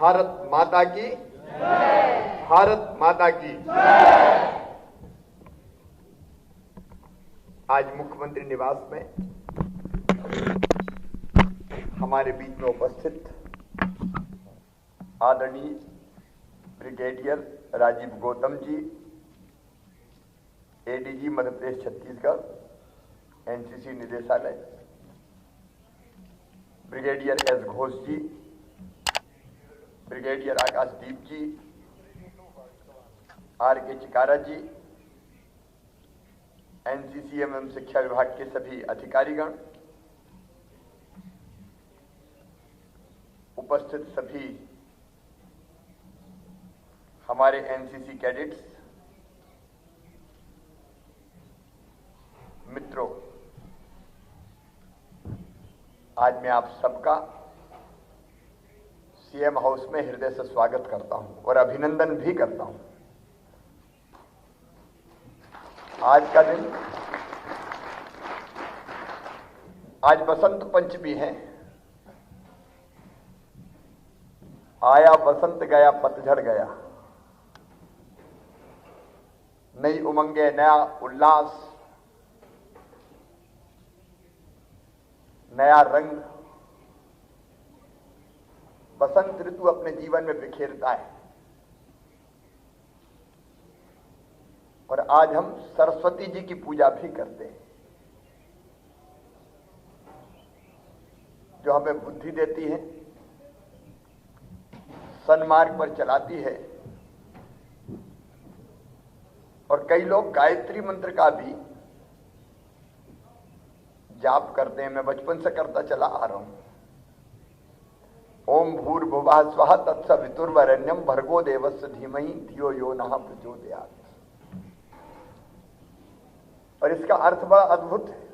भारत माता की भारत माता की। आज मुख्यमंत्री निवास में हमारे बीच में उपस्थित आदरणीय brigadier Rajiv Gautam ji, ADG Madhya Pradesh Chhattisgarh, NCC निदेशालय, brigadier S Ghosh ji, brigadier Akashdeep ji, R K Chikara जी, एनसीसी एवं शिक्षा विभाग के सभी अधिकारीगण, उपस्थित सभी हमारे एनसीसी कैडेट्स, मित्रों, आज मैं आप सबका सीएम हाउस में हृदय से स्वागत करता हूं और अभिनंदन भी करता हूं। आज का दिन, आज बसंत पंचमी है। आया बसंत, गया पतझड़ गया। नई उमंगे, नया उल्लास, नया रंग बसंत ऋतु अपने जीवन में बिखेरता है। और आज हम सरस्वती जी की पूजा भी करते हैं, जो हमें बुद्धि देती है, सन्मार्ग पर चलाती है। और कई लोग गायत्री मंत्र का भी जाप करते हैं। मैं बचपन से करता चला आ रहा हूं। ओम भूर्भुवः स्वः तत्सवितुर्वरेण्यं भर्गो देवस्य धीमहि धियो यो नः प्रचोदयात्। और इसका अर्थ बड़ा अद्भुत है।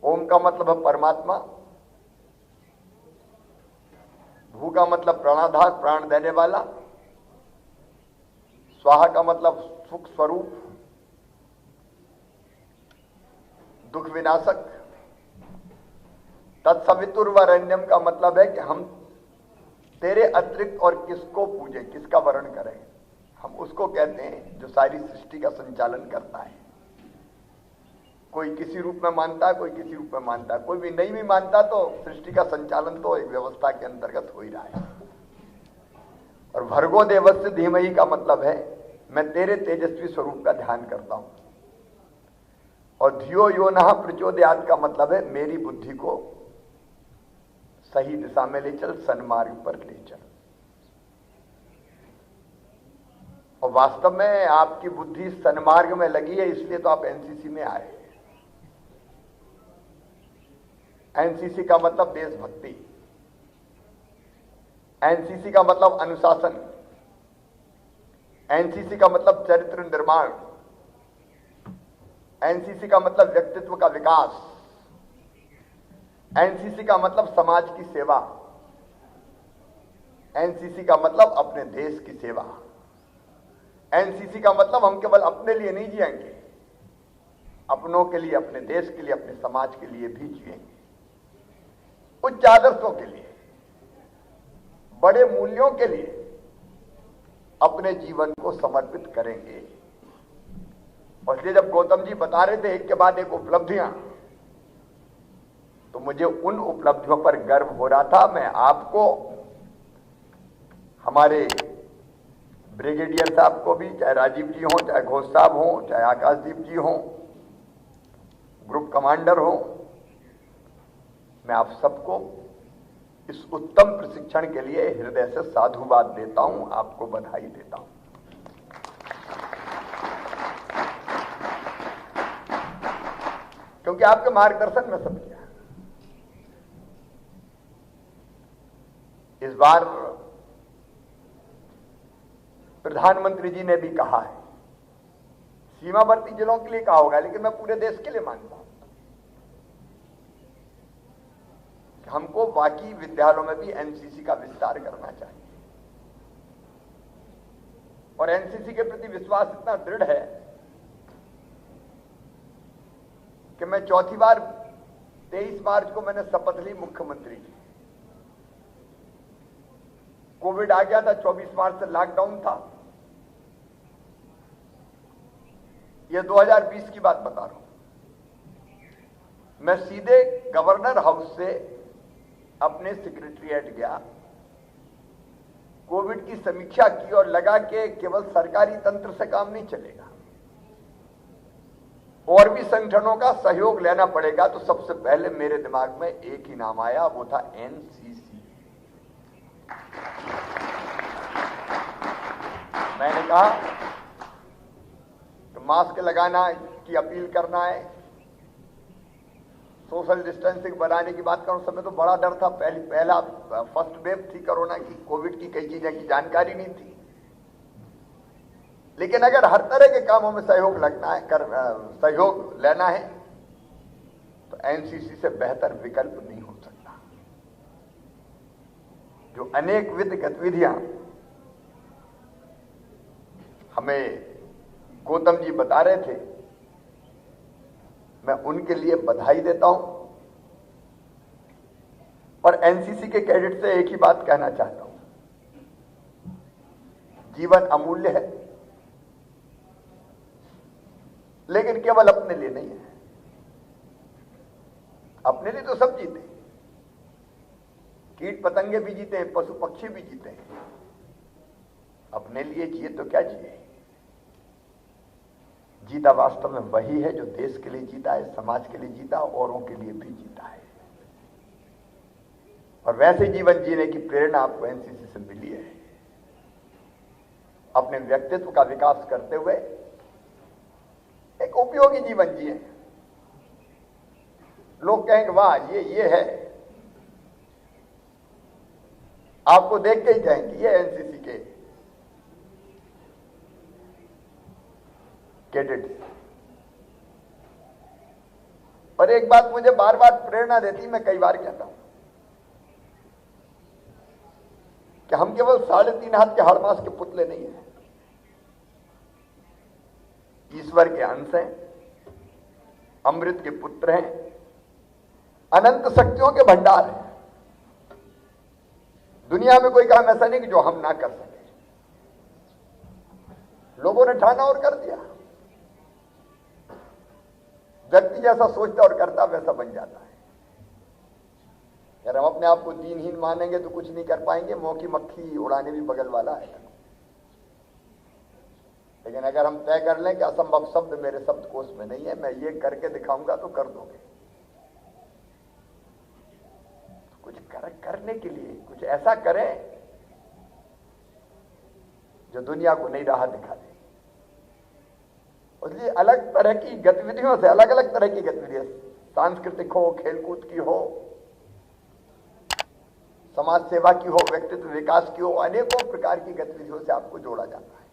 ओम का मतलब है परमात्मा, भू का मतलब प्राणाधार, प्राण देने वाला, स्वाहा का मतलब सुख स्वरूप, दुख विनाशक, तत्सवितुर्वरेण्यम का मतलब है कि हम तेरे अतिरिक्त और किसको पूजे, किसका वर्ण करें। हम उसको कहते हैं जो सारी सृष्टि का संचालन करता है। कोई किसी रूप में मानता है, कोई किसी रूप में मानता है, कोई भी नहीं भी मानता, तो सृष्टि का संचालन तो एक व्यवस्था के अंतर्गत हो ही रहा है। और भर्गो देवस्य धीमहि का मतलब है मैं तेरे तेजस्वी स्वरूप का ध्यान करता हूं। और धियो यो नः प्रचोदयात् का मतलब है मेरी बुद्धि को सही दिशा में ले चल, सन्मार्ग पर ले चल। और वास्तव में आपकी बुद्धि सन्मार्ग में लगी है, इसलिए तो आप एनसीसी में आए। एनसीसी का मतलब देशभक्ति, एनसीसी का मतलब अनुशासन, एनसीसी का मतलब चरित्र निर्माण, एनसीसी का मतलब व्यक्तित्व का विकास, एनसीसी का मतलब समाज की सेवा, एनसीसी का मतलब अपने देश की सेवा। एनसीसी का मतलब हम केवल अपने लिए नहीं जिएंगे, अपनों के लिए, अपने देश के लिए, अपने समाज के लिए भी जिएंगे। उच्च आदर्शों के लिए, बड़े मूल्यों के लिए अपने जीवन को समर्पित करेंगे। और इसलिए जब गौतम जी बता रहे थे एक के बाद एक उपलब्धियां, तो मुझे उन उपलब्धियों पर गर्व हो रहा था। मैं आपको, हमारे ब्रिगेडियर साहब को भी, चाहे राजीव जी हों, चाहे घोष साहब हों, चाहे आकाशदीप जी हों, ग्रुप कमांडर हों, मैं आप सबको इस उत्तम प्रशिक्षण के लिए हृदय से साधुवाद देता हूं, आपको बधाई देता हूं। क्योंकि आपके मार्गदर्शन में सब किया। इस बार प्रधानमंत्री जी ने भी कहा है, सीमावर्ती जिलों के लिए कहा होगा, लेकिन मैं पूरे देश के लिए मानता हूं कि हमको बाकी विद्यालयों में भी एनसीसी का विस्तार करना चाहिए। और एनसीसी के प्रति विश्वास इतना दृढ़ है कि मैं चौथी बार 23 मार्च को मैंने शपथ ली मुख्यमंत्री की कोविड आ गया था, 24 मार्च से लॉकडाउन था। यह 2020 की बात बता रहा हूं। मैं सीधे गवर्नर हाउस से अपने सेक्रेटरीएट गया, कोविड की समीक्षा की और लगा कि केवल सरकारी तंत्र से काम नहीं चलेगा, और भी संगठनों का सहयोग लेना पड़ेगा। तो सबसे पहले मेरे दिमाग में एक ही नाम आया, वो था एनसीसी। मैंने कहा कि मास्क लगाना की अपील करना है, सोशल डिस्टेंसिंग बनाने की बात करूं। समय तो बड़ा डर था, पहला फर्स्ट वेव थी कोरोना की, कोविड की कई चीजें की जानकारी नहीं थी। लेकिन अगर हर तरह के कामों में सहयोग लगना है, सहयोग लेना है, तो एनसीसी से बेहतर विकल्प नहीं हो सकता। जो अनेक विध गतिविधियां हमें गौतम जी बता रहे थे, मैं उनके लिए बधाई देता हूं और एनसीसी के कैडेट से एक ही बात कहना चाहता हूं, जीवन अमूल्य है, लेकिन केवल अपने लिए नहीं है। अपने लिए तो सब जीते, कीट पतंगे भी जीते हैं, पशु पक्षी भी जीते हैं। अपने लिए जिए तो क्या जिए। जीता वास्तव में वही है जो देश के लिए जीता है, समाज के लिए जीता, औरों के लिए भी जीता है। और वैसे जीवन जीने की प्रेरणा आपको एनसीसी से मिली है। अपने व्यक्तित्व का विकास करते हुए एक उपयोगी जीवन जिए। लोग कहेंगे वाह ये है, आपको देख के ही कहेंगे ये एनसीसी के कैडेट्स। और एक बात मुझे बार बार प्रेरणा देती, मैं कई बार कहता हूं कि हम केवल 3.5 हाथ के हाड़मास के पुतले नहीं हैं, ईश्वर के अंश हैं, अमृत के पुत्र हैं, अनंत शक्तियों के भंडार हैं। दुनिया में कोई काम ऐसा नहीं कि जो हम ना कर सके। लोगों ने ठाना और कर दिया। व्यक्ति जैसा सोचता और करता वैसा बन जाता है। अगर हम अपने आप को दीनहीन मानेंगे तो कुछ नहीं कर पाएंगे, मौकी मक्खी उड़ाने भी बगल वाला है। लेकिन अगर हम तय कर लें कि असंभव शब्द मेरे शब्दकोश में नहीं है, मैं ये करके दिखाऊंगा, तो कर दोगे। कुछ करने के लिए कुछ ऐसा करें जो दुनिया को नई राह दिखा दे। इसलिए अलग तरह की गतिविधियों से, अलग अलग तरह की गतिविधियां, सांस्कृतिक हो, खेलकूद की हो, समाज सेवा की हो, व्यक्तित्व विकास की हो, अनेकों प्रकार की गतिविधियों से आपको जोड़ा जाता है।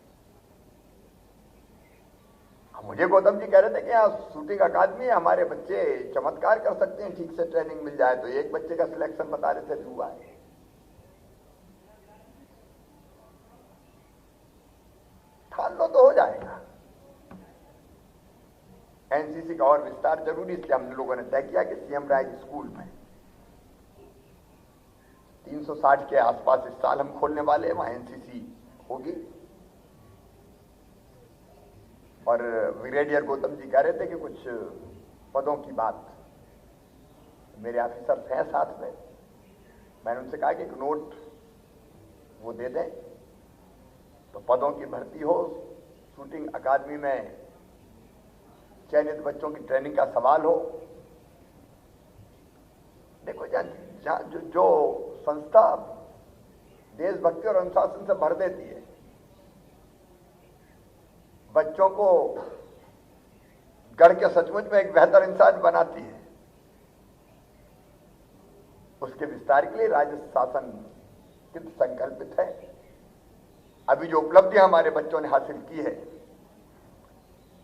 मुझे गौतम जी कह रहे थे कि यहाँ शूटिंग अकादमी है, हमारे बच्चे चमत्कार कर सकते हैं, ठीक से ट्रेनिंग मिल जाए तो। एक बच्चे का सिलेक्शन बता रहे थे हुआ है। ठान लो तो हो जाएगा। एनसीसी का और विस्तार जरूरी, इसलिए हम लोगों ने तय किया कि सीएम राय स्कूल में 360 के आसपास इस साल हम खोलने वाले हैं, वहां एनसीसी होगी। और ब्रिगेडियर गौतम जी कह रहे थे कि कुछ पदों की बात, मेरे ऑफिसर्स हैं साथ में, मैंने उनसे कहा कि एक नोट वो दे दें तो पदों की भर्ती हो, शूटिंग अकादमी में चयनित बच्चों की ट्रेनिंग का सवाल हो। देखो जो संस्था देशभक्ति और अनुशासन से भर देती है, बच्चों को गढ़ के सचमुच में एक बेहतर इंसान बनाती है, उसके विस्तार के लिए राज्य शासन कृत संकल्पित है। अभी जो उपलब्धियां हमारे बच्चों ने हासिल की है,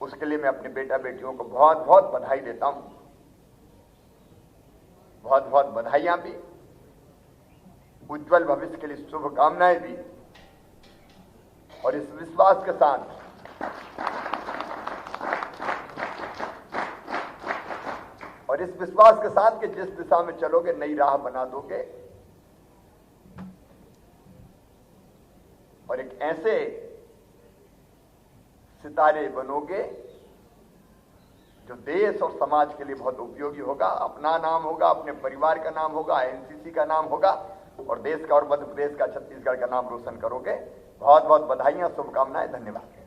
उसके लिए मैं अपने बेटा बेटियों को बहुत बहुत बधाई देता हूं। बहुत बहुत बधाइयां भी, उज्जवल भविष्य के लिए शुभकामनाएं भी। और इस विश्वास के साथ कि जिस दिशा में चलोगे नई राह बना दोगे, और एक ऐसे सितारे बनोगे जो देश और समाज के लिए बहुत उपयोगी होगा। अपना नाम होगा, अपने परिवार का नाम होगा, एनसीसी का नाम होगा और देश का और मध्य प्रदेश का, छत्तीसगढ़ का नाम रोशन करोगे। बहुत बहुत बधाइयां, शुभकामनाएं, धन्यवाद।